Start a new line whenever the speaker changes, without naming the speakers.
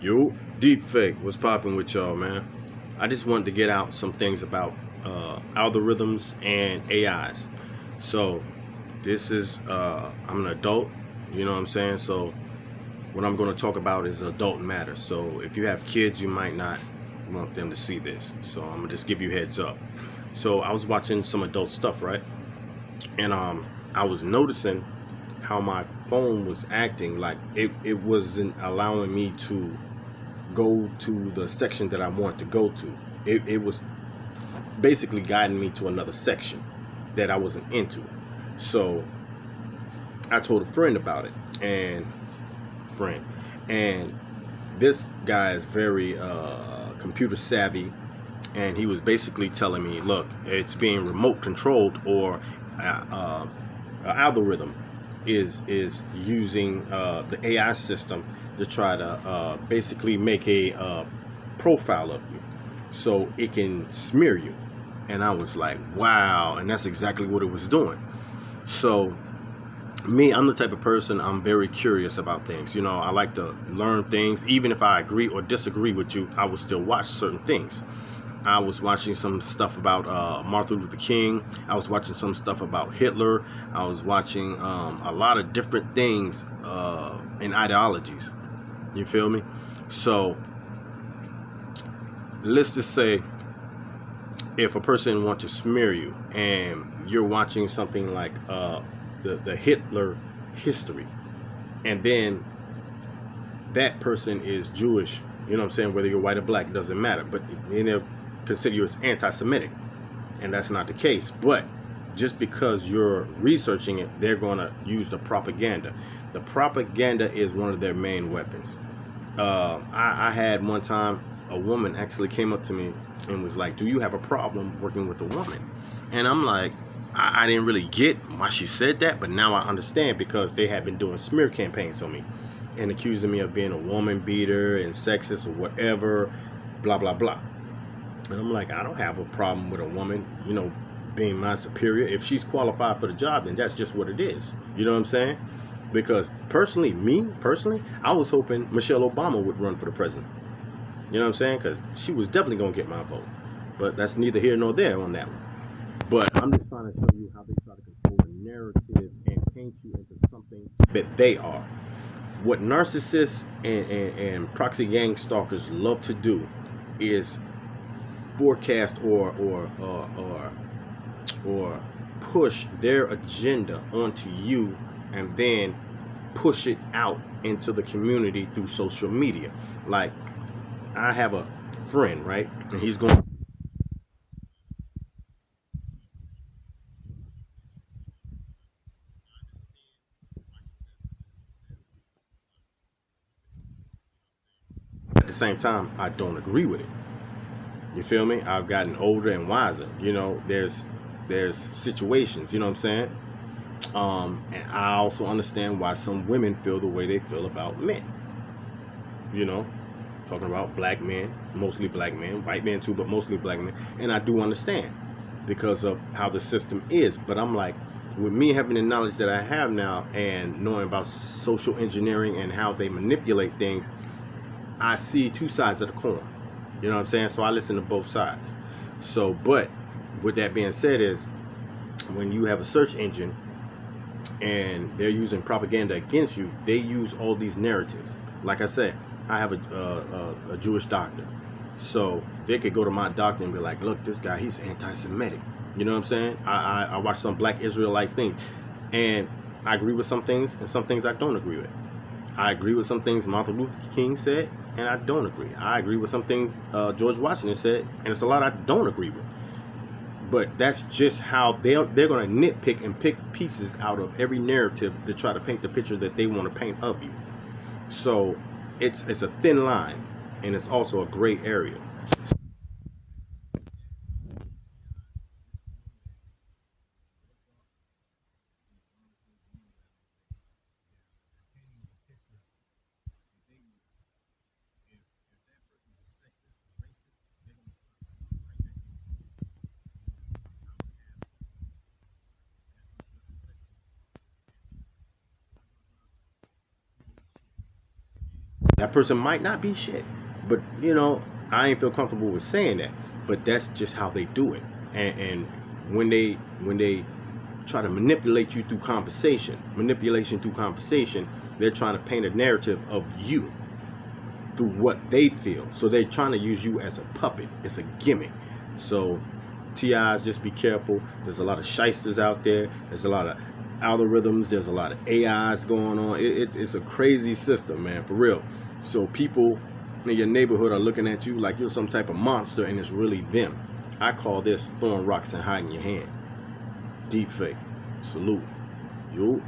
Yo, deep fake, what's popping with y'all, man? I just wanted to get out some things about algorithms and AIs. So, this is, I'm an adult, you know what I'm saying? So, what I'm going to talk about is adult matters. So, if you have kids, you might not want them to see this. So, I'm going to just give you heads up. So, I was watching some adult stuff, right? And I was noticing how my phone was acting like it wasn't allowing me to go to the section that I want to go to. It was basically guiding me to another section that I wasn't into. So I told a friend about it, and friend, and this guy is very computer savvy, and he was basically telling me, look, it's being remote controlled, or algorithm is using the AI system to try to basically make a profile of you so it can smear you. And I was like, wow. And that's exactly what it was doing. So me, I'm the type of person, I'm very curious about things. You know, I like to learn things. Even if I agree or disagree with you, I will still watch certain things. I was watching some stuff about Martin Luther King. I was watching some stuff about Hitler. I was watching a lot of different things and ideologies. You feel me? So let's just say if a person wants to smear you and you're watching something like the Hitler history, and then that person is Jewish, you know what I'm saying? Whether you're white or black, it doesn't matter. But they'll consider you as anti-Semitic, and that's not the case. But just because you're researching it, they're going to use the propaganda. The propaganda is one of their main weapons. I had one time a woman actually came up to me and was like, "Do you have a problem working with a woman?" And I'm like, I didn't really get why she said that, but now I understand, because they had been doing smear campaigns on me and accusing me of being a woman beater and sexist or whatever, blah, blah, blah. And I'm like, I don't have a problem with a woman, being my superior. If she's qualified for the job, then that's just what it is. You know what I'm saying? Because me personally, I was hoping Michelle Obama would run for the president. You know what I'm saying? Because she was definitely going to get my vote. But that's neither here nor there on that one. But I'm just trying to show you how they try to control the narrative and paint you into something that they are. What narcissists and proxy gang stalkers love to do is forecast or push their agenda onto you, and then push it out into the community through social media. Like, I have a friend, right? And he's going at the same time, I don't agree with it. You feel me? I've gotten older and wiser. There's situations, you know what I'm saying? And I also understand why some women feel the way they feel about men. You know, talking about black men, mostly black men, white men too, but mostly black men. And I do understand because of how the system is. But I'm like, with me having the knowledge that I have now and knowing about social engineering and how they manipulate things, I see two sides of the coin. You know what I'm saying? So I listen to both sides. So, but with that being said, is when you have a search engine and they're using propaganda against you, they use all these narratives. Like I said, I have a Jewish doctor. So they could go to my doctor and be like, look, this guy, he's anti-Semitic. You know what I'm saying? I watch some black Israelite things, and I agree with some things, and some things I don't agree with. I agree with some things Martin Luther King said, and I don't agree. I agree with some things George Washington said, and it's a lot I don't agree with. But that's just how they're going to nitpick and pick pieces out of every narrative to try to paint the picture that they want to paint of you. So it's a thin line, and it's also a gray area. That person might not be shit, but you know, I ain't feel comfortable with saying that. But that's just how they do it. And when they try to manipulate you through manipulation through conversation, they're trying to paint a narrative of you through what they feel. So they're trying to use you as a puppet. It's a gimmick. So TIs, just be careful. There's a lot of shysters out there. There's a lot of algorithms. There's a lot of AIs going on. It's a crazy system, man, for real. So people in your neighborhood are looking at you like you're some type of monster, and it's really them. I call this throwing rocks and hiding your hand. Deep fake. Salute. You.